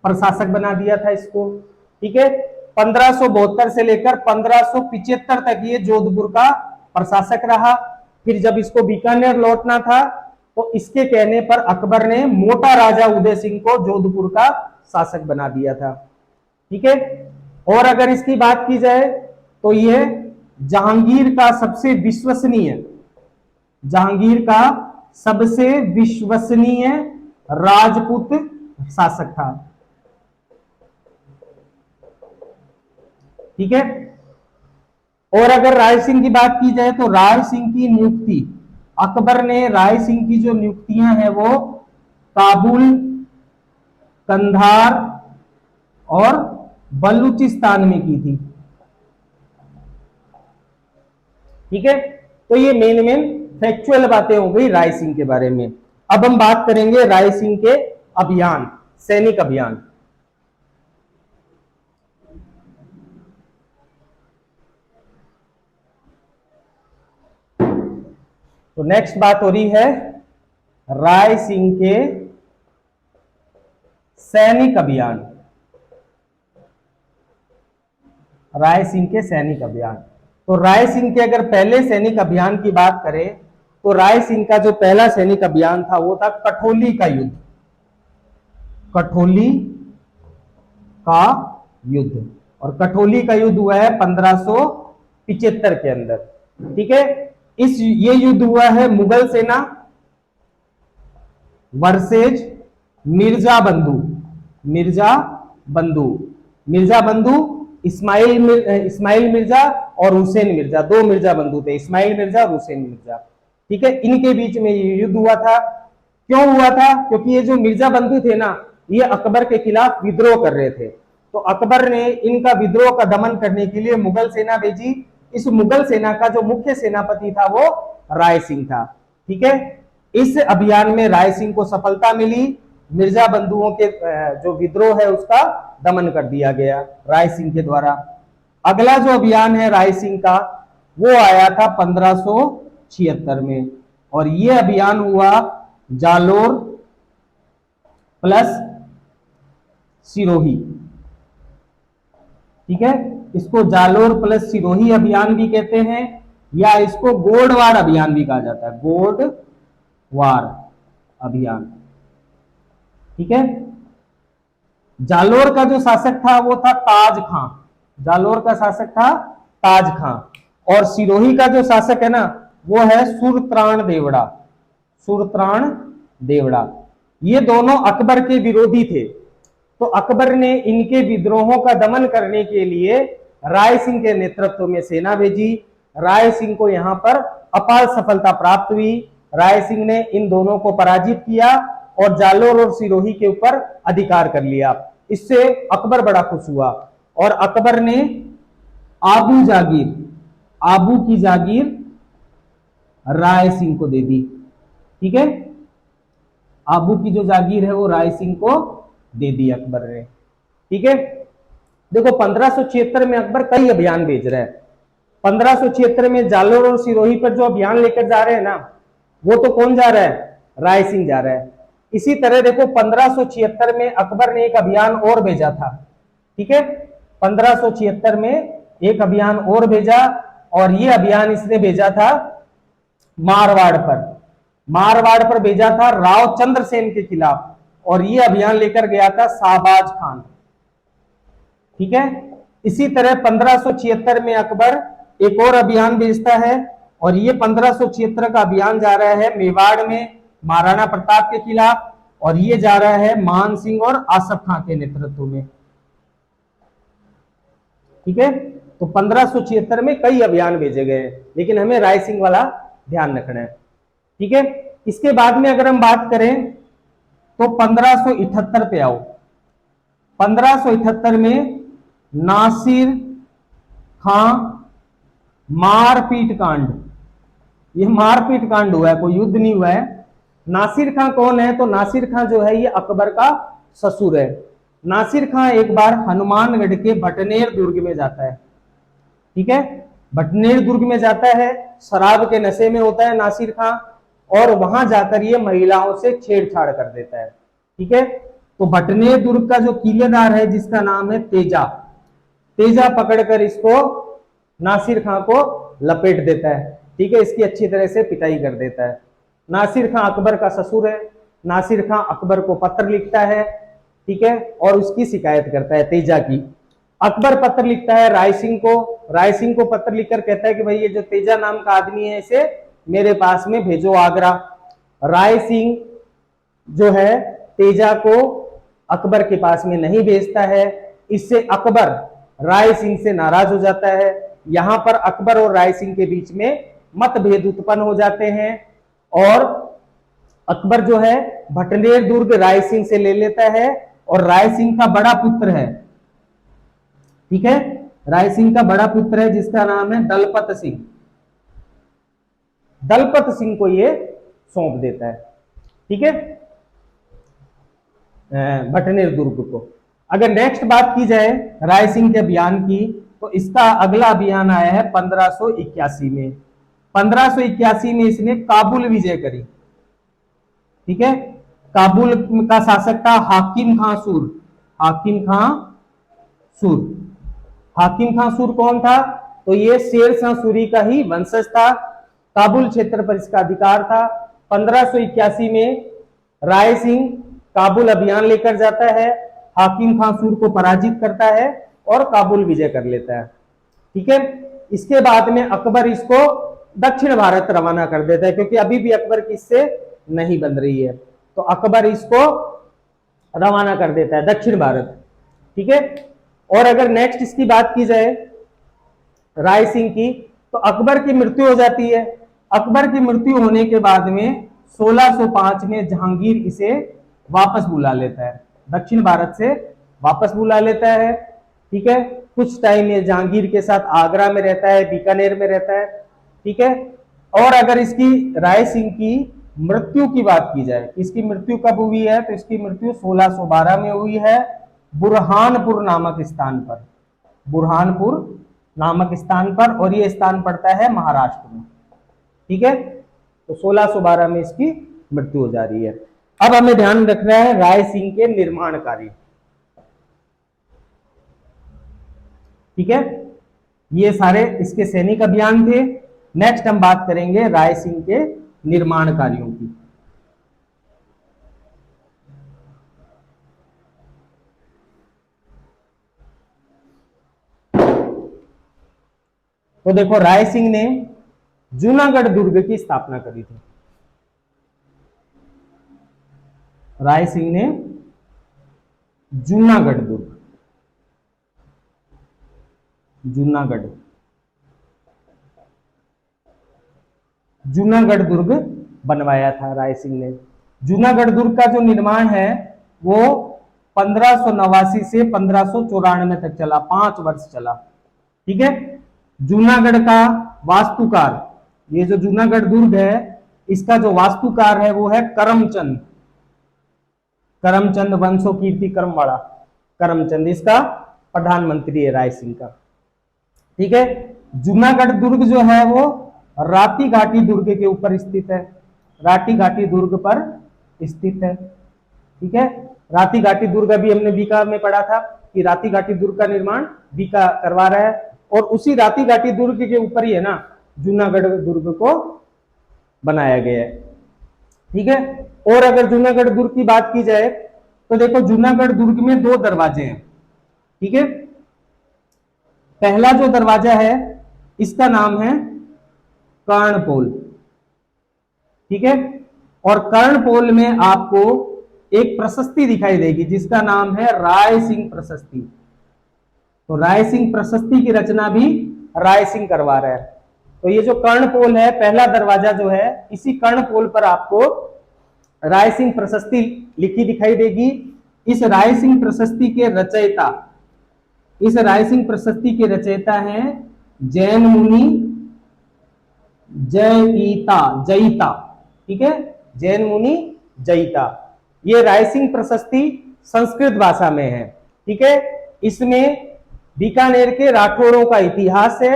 प्रशासक बना दिया था इसको। ठीक है, 1572 से लेकर 1575 तक ये जोधपुर का प्रशासक रहा। फिर जब इसको बीकानेर लौटना था तो इसके कहने पर अकबर ने मोटा राजा उदय सिंह को जोधपुर का शासक बना दिया था। ठीक है, और अगर इसकी बात की जाए तो ये जहांगीर का सबसे विश्वसनीय, जहांगीर का सबसे विश्वसनीय राजपूत शासक था। ठीक है। और अगर राय सिंह की बात की जाए तो राय सिंह की नियुक्ति, अकबर ने राय सिंह की जो नियुक्तियां हैं वो काबुल, कंधार और बलूचिस्तान में की थी। ठीक है, तो ये मेन फैक्चुअल बातें हो गई राय सिंह के बारे में। अब हम बात करेंगे राय सिंह के अभियान, सैनिक अभियान। तो नेक्स्ट बात हो रही है राय सिंह के सैनिक अभियान। राय सिंह के सैनिक अभियान, तो राय सिंह के अगर पहले सैनिक अभियान की बात करें तो राय सिंह का जो पहला सैनिक अभियान था वो था कठौली का युद्ध। कठौली का युद्ध, और कठौली का युद्ध हुआ है 1575 के अंदर। ठीक है, ये युद्ध हुआ है मुगल सेना वर्सेज मिर्जा बंधु। मिर्जा बंधु इस्माइल मिर्जा और हुसैन मिर्जा, दो मिर्जा बंधु थे, इस्माइल मिर्जा और हुसैन मिर्जा। ठीक है, इनके बीच में ये युद्ध हुआ था। क्यों हुआ था? क्योंकि ये जो मिर्जा बंधु थे ना, ये अकबर के खिलाफ विद्रोह कर रहे थे। तो अकबर ने इनका विद्रोह का दमन करने के लिए मुगल सेना भेजी। इस मुगल सेना का जो मुख्य सेनापति था वो राय सिंह था। ठीक है, इस अभियान में राय सिंह को सफलता मिली। मिर्जा बंधुओं के जो विद्रोह है उसका दमन कर दिया गया राय सिंह के द्वारा। अगला जो अभियान है राय सिंह का वो आया था 1576 में, और ये अभियान हुआ जालोर प्लस सिरोही। ठीक है, इसको जालोर प्लस सिरोही अभियान भी कहते हैं, या इसको गोडवार अभियान भी कहा जाता है, गोडवार अभियान। ठीक है, जालोर का जो शासक था वो था ताज खां। जालोर का शासक था ताज खां, और सिरोही का जो शासक है ना वो है सुरत्राण देवड़ा। सुरत्राण देवड़ा, ये दोनों अकबर के विरोधी थे। तो अकबर ने इनके विद्रोहों का दमन करने के लिए राय सिंह के नेतृत्व में सेना भेजी। राय सिंह को यहां पर अपार सफलता प्राप्त हुई। राय सिंह ने इन दोनों को पराजित किया और जालोर और सिरोही के ऊपर अधिकार कर लिया। इससे अकबर बड़ा खुश हुआ, और अकबर ने आबू की जागीर राय सिंह को दे दी। ठीक है, आबू की जो जागीर है वो राय सिंह को दे दी अकबर ने। ठीक है, देखो 1576 में अकबर कई अभियान भेज रहे हैं। 1576 में जालोर और सिरोही पर जो अभियान लेकर जा रहे हैं ना, वो तो कौन जा रहा है? राय सिंह जा रहा है। इसी तरह देखो 1576 में अकबर ने एक अभियान और भेजा था। ठीक है, 1576 में एक अभियान और भेजा, और ये अभियान इसने भेजा था मारवाड़ पर भेजा था राव चंद्रसेन के खिलाफ, और ये अभियान लेकर गया था शाहबाज खान। ठीक है, इसी तरह 1576 में अकबर एक और अभियान भेजता है, और ये 1576 का अभियान जा रहा है मेवाड़ में महाराणा प्रताप के खिलाफ, और ये जा रहा है मान सिंह और आसफ खां के नेतृत्व में। ठीक है, तो 1576 में कई अभियान भेजे गए, लेकिन हमें राय सिंह वाला ध्यान रखना है। ठीक है, इसके बाद में अगर हम बात करें तो 1578 पे आओ। 1578 में नासिर खां मारपीट कांड, ये मारपीट कांड हुआ है, कोई युद्ध नहीं हुआ है। नासिर खां कौन है? तो नासिर खां जो है ये अकबर का ससुर है। नासिर खां एक बार हनुमानगढ़ के भटनेर दुर्ग में जाता है। ठीक है, भटनेर दुर्ग में जाता है, शराब के नशे में होता है नासिर खां, और वहां जाकर ये महिलाओं से छेड़छाड़ कर देता है। ठीक है, तो भटनेर दुर्ग का जो किलेदार है जिसका नाम है तेजा पकड़कर इसको नासिर खां को लपेट देता है। ठीक है, इसकी अच्छी तरह से पिटाई कर देता है। नासिर खां अकबर का ससुर है। नासिर खां अकबर को पत्र लिखता है, ठीक है, और उसकी शिकायत करता है तेजा की। अकबर पत्र लिखता है राय सिंह को पत्र लिखकर कहता है कि भाई ये जो तेजा नाम का आदमी है इसे मेरे पास में भेजो आगरा। राय सिंह जो है तेजा को अकबर के पास में नहीं भेजता है। इससे अकबर राय सिंह से नाराज हो जाता है। यहां पर अकबर और राय सिंह के बीच में मतभेद उत्पन्न हो जाते हैं और अकबर जो है भटनेर दुर्ग राय सिंह से ले लेता है और राय सिंह का बड़ा पुत्र है, ठीक है, राय सिंह का बड़ा पुत्र है जिसका नाम है दलपत सिंह, दलपत सिंह को ये सौंप देता है, ठीक है, भटनेर दुर्ग को। अगर नेक्स्ट बात की जाए राय सिंह के अभियान की, तो इसका अगला अभियान आया है 1581 में। 1581 में इसने काबुल विजय करी, ठीक है। काबुल का शासक था हाकिम खां सूर। हाकिम खां सूर, हाकिम खां सूर कौन था? तो ये शेरशाह सूरी का ही वंशज था। काबुल क्षेत्र पर इसका अधिकार था। 1581 में राय सिंह काबुल अभियान लेकर जाता है, हाकिम खां सूर को पराजित करता है और काबुल विजय कर लेता है, ठीक है। इसके बाद में अकबर इसको दक्षिण भारत रवाना कर देता है, क्योंकि अभी भी अकबर की इससे नहीं बन रही है, तो अकबर इसको रवाना कर देता है दक्षिण भारत, ठीक है। और अगर नेक्स्ट इसकी बात की जाए राय सिंह की, तो अकबर की मृत्यु हो जाती है। अकबर की मृत्यु होने के बाद में 1605 में जहांगीर इसे वापस बुला लेता है, दक्षिण भारत से वापस बुला लेता है, ठीक है। कुछ टाइम ये जहांगीर के साथ आगरा में रहता है, बीकानेर में रहता है, ठीक है। और अगर इसकी राय सिंह की मृत्यु की बात की जाए, इसकी मृत्यु कब हुई है? तो इसकी मृत्यु 1612 में हुई है बुरहानपुर नामक स्थान पर, बुरहानपुर नामक स्थान पर, और ये स्थान पड़ता है महाराष्ट्र में, ठीक है। तो 1612 में इसकी मृत्यु हो जा रही है। अब हमें ध्यान रखना है राय सिंह के निर्माण कार्य, ठीक है। ये सारे इसके सैनिक अभियान थे। नेक्स्ट हम बात करेंगे राय सिंह के निर्माण कार्यों की। तो देखो राय सिंह ने जूनागढ़ दुर्ग की स्थापना करी थी। राय सिंह ने जूनागढ़ दुर्ग, जूनागढ़ जूनागढ़ दुर्ग बनवाया था राय सिंह ने। जूनागढ़ दुर्ग का जो निर्माण है वो 1589 से 1594 तक चला, 5 वर्ष चला, ठीक है। जूनागढ़ का वास्तुकार, ये जो जूनागढ़ दुर्ग है इसका जो वास्तुकार है वो है करमचंद, करमचंद वंशो कीर्ति करमवाड़ा, करमचंद इसका प्रधानमंत्री है राय सिंह का, ठीक है। जूनागढ़ दुर्ग जो है वो राती घाटी दुर्ग के ऊपर स्थित है, राती घाटी दुर्ग पर स्थित है, ठीक है। राती घाटी दुर्ग अभी हमने बीका में पढ़ा था कि राती घाटी दुर्ग का निर्माण बीका करवा रहा है, और उसी राती घाटी दुर्ग के ऊपर ही है ना जूनागढ़ दुर्ग को बनाया गया है, ठीक है। और अगर जूनागढ़ दुर्ग की बात की जाए तो देखो जूनागढ़ दुर्ग में 2 दरवाजे हैं, ठीक है। पहला जो दरवाजा है इसका नाम है कर्णपोल, ठीक है। और कर्णपोल में आपको एक प्रशस्ति दिखाई देगी जिसका नाम है राय सिंह प्रशस्ति। तो राय सिंह प्रशस्ति की रचना भी राय सिंह करवा रहा है। तो ये जो कर्णपोल है, पहला दरवाजा जो है, इसी कर्णपोल पर आपको राय सिंह प्रशस्ति लिखी दिखाई देगी। इस राय सिंह प्रशस्ति के रचयिता, इस राय सिंह प्रशस्ति के रचयिता हैं जैन मुनि जयिता, जयिता, ठीक है, जैन मुनि जयिता। ये राय सिंह प्रशस्ति संस्कृत भाषा में है, ठीक है। इसमें बीकानेर के राठौड़ों का इतिहास है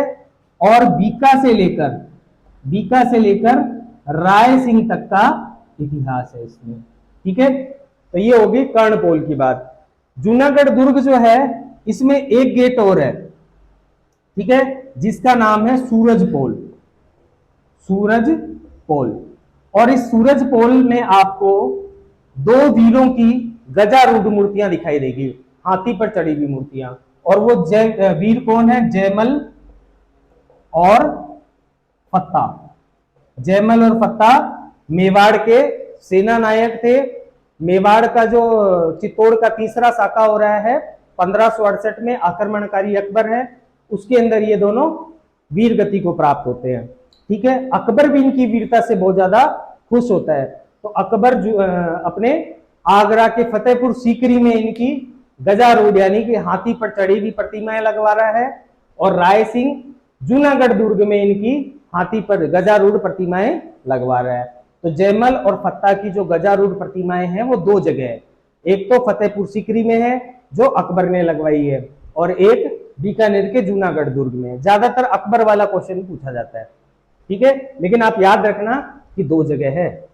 और बीका से लेकर राय सिंह तक का इतिहास है इसमें, ठीक है। तो ये होगी कर्णपोल की बात। जूनागढ़ दुर्ग जो है इसमें एक गेट और है, ठीक है, जिसका नाम है सूरज पोल, सूरज पोल। और इस सूरज पोल में आपको 2 वीरों की गजारूढ़ मूर्तियां दिखाई देगी, हाथी पर चढ़ी हुई मूर्तियां। और वो वीर कौन है? जयमल और फत्ता। जयमल और फत्ता मेवाड़ के सेना नायक थे। मेवाड़ का जो चित्तौड़ का तीसरा शाखा हो रहा है 1568 में आक्रमणकारी अकबर है, उसके अंदर ये दोनों वीर गति को प्राप्त होते हैं। ठीक है, अकबर भी इनकी वीरता से बहुत ज्यादा खुश होता है। तो अकबर अपने आगरा के फतेहपुर सीकरी में इनकी गजारूढ़ यानी कि हाथी पर चढ़ी हुई प्रतिमाएं लगवा रहा है, और राय सिंह जूनागढ़ दुर्ग में इनकी हाथी पर गजारूढ़ प्रतिमाएं लगवा रहा है। तो जयमल और फत्ता की जो गजारूढ़ प्रतिमाएं हैं वो दो जगह है, एक तो फतेहपुर सीकरी में है जो अकबर ने लगवाई है, और एक बीकानेर के जूनागढ़ दुर्ग में। ज्यादातर अकबर वाला क्वेश्चन पूछा जाता है, ठीक है, लेकिन आप याद रखना कि दो जगह है।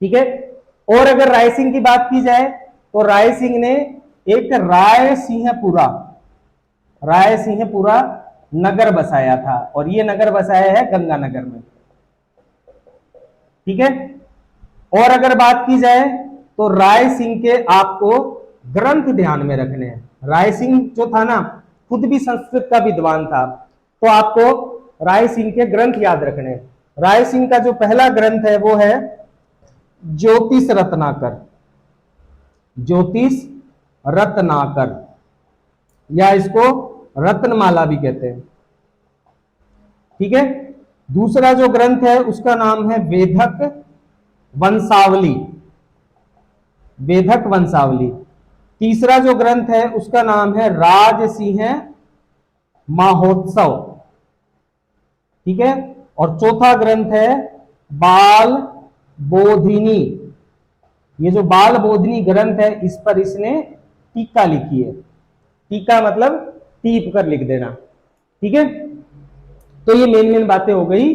ठीक है, और अगर राय सिंह की बात की जाए तो राय सिंह ने एक राय सिंहपुरा नगर बसाया था, और ये नगर बसाया है गंगानगर में। ठीक है, और अगर बात की जाए तो राय सिंह के आपको ग्रंथ ध्यान में रखने हैं। राय सिंह जो था ना, खुद भी संस्कृत का विद्वान था, तो आपको राय सिंह के ग्रंथ याद रखने हैं। राय सिंह का जो पहला ग्रंथ है वो है ज्योतिष रत्नाकर, या इसको रत्नमाला भी कहते हैं। ठीक है, दूसरा जो ग्रंथ है उसका नाम है वेदक वंशावली। तीसरा जो ग्रंथ है उसका नाम है राजसिंह महोत्सव। ठीक है, और चौथा ग्रंथ है बाल बोधिनी। ये जो बाल बोधिनी ग्रंथ है इस पर इसने टीका लिखी है। टीका मतलब टीप कर लिख देना। ठीक है, तो ये मेन बातें हो गई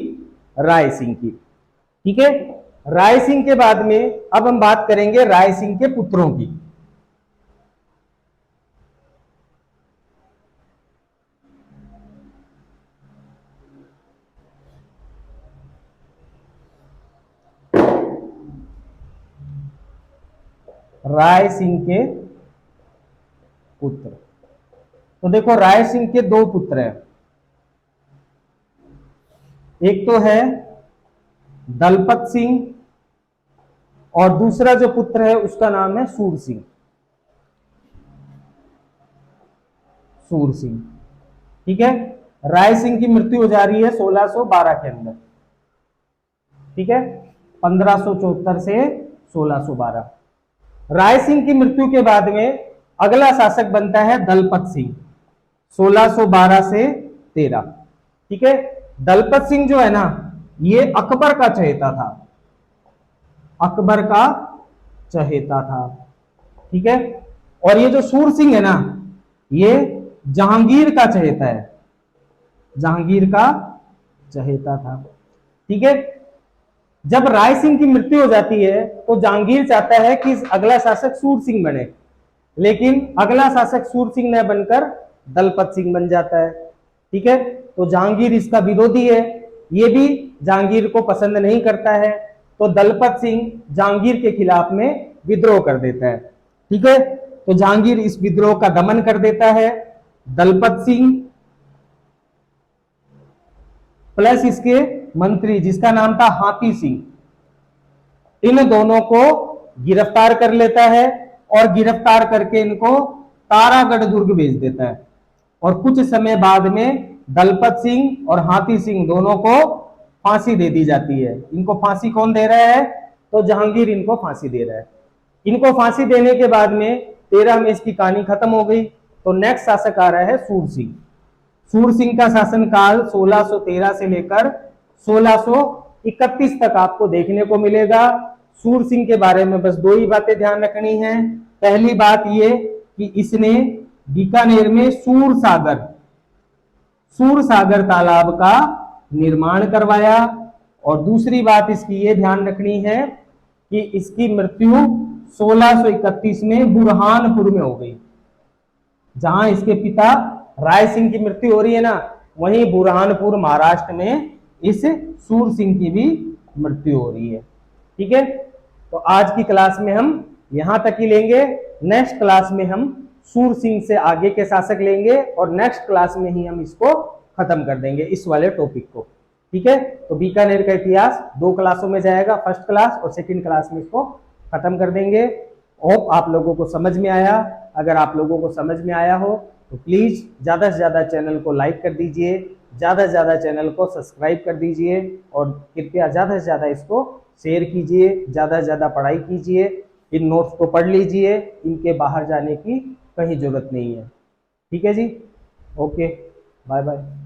राय सिंह की। ठीक है, राय सिंह के बाद में अब हम बात करेंगे राय सिंह के पुत्रों की। राय सिंह के पुत्र, तो देखो राय सिंह के दो पुत्र हैं, एक तो है दलपत सिंह और दूसरा जो पुत्र है उसका नाम है सूर सिंह। ठीक है, राय सिंह की मृत्यु हो जा रही है 1612 के अंदर। ठीक है, 1574 से 1612। राय सिंह की मृत्यु के बाद में अगला शासक बनता है दलपत सिंह, 1612 से 13। ठीक है, दलपत सिंह जो है ना ये अकबर का चहेता था। ठीक है, और ये जो सूर सिंह है ना ये जहांगीर का चहेता था। ठीक है, जब राय सिंह की मृत्यु हो जाती है तो जहांगीर चाहता है कि अगला शासक सूर सिंह बने, लेकिन अगला शासक सूर सिंह न बनकर दलपत सिंह बन जाता है। ठीक है, तो जहांगीर इसका विरोधी है, ये भी जहांगीर को पसंद नहीं करता है, तो दलपत सिंह जहांगीर के खिलाफ में विद्रोह कर देता है। ठीक है, तो जहांगीर इस विद्रोह का दमन कर देता है। दलपत सिंह प्लस इसके मंत्री जिसका नाम था हाथी सिंह, इन दोनों को गिरफ्तार कर लेता है, और गिरफ्तार करके इनको तारागढ़ दुर्ग भेज देता है। और कुछ समय बाद में दलपत सिंह और हाथी सिंह दोनों को फांसी दे दी जाती है। इनको फांसी कौन दे रहा है? तो जहांगीर इनको फांसी दे रहा है। इनको फांसी देने के बाद में 13 में इसकी कहानी खत्म हो गई। तो नेक्स्ट शासक आ रहा है सूर सिंह। सूर सिंह का शासनकाल 1613 से लेकर 1631 तक आपको देखने को मिलेगा। सूर सिंह के बारे में बस दो ही बातें ध्यान रखनी है। पहली बात ये कि इसने बीकानेर में सूर सागर तालाब का निर्माण करवाया, और दूसरी बात इसकी ये ध्यान रखनी है कि इसकी मृत्यु 1631 में बुरहानपुर में हो गई। जहां इसके पिता राय सिंह की मृत्यु हो रही है ना, वहीं बुरहानपुर महाराष्ट्र में इस सूर सिंह की भी मृत्यु हो रही है। ठीक है, तो आज की क्लास में हम यहां तक ही लेंगे। नेक्स्ट क्लास में हम सूर सिंह से आगे के शासक लेंगे, और नेक्स्ट क्लास में ही हम इसको खत्म कर देंगे, इस वाले टॉपिक को। ठीक है, तो बीकानेर का इतिहास 2 क्लासों में जाएगा, फर्स्ट क्लास और सेकंड क्लास में इसको खत्म कर देंगे। होप आप लोगों को समझ में आया। अगर आप लोगों को समझ में आया हो तो प्लीज़ ज़्यादा से ज़्यादा चैनल को लाइक कर दीजिए, ज़्यादा से ज़्यादा चैनल को सब्सक्राइब कर दीजिए और कृपया ज़्यादा से ज़्यादा इसको शेयर कीजिए, ज़्यादा से ज़्यादा पढ़ाई कीजिए, इन नोट्स को पढ़ लीजिए, इनके बाहर जाने की कहीं ज़रूरत नहीं है। ठीक है जी, ओके, बाय बाय।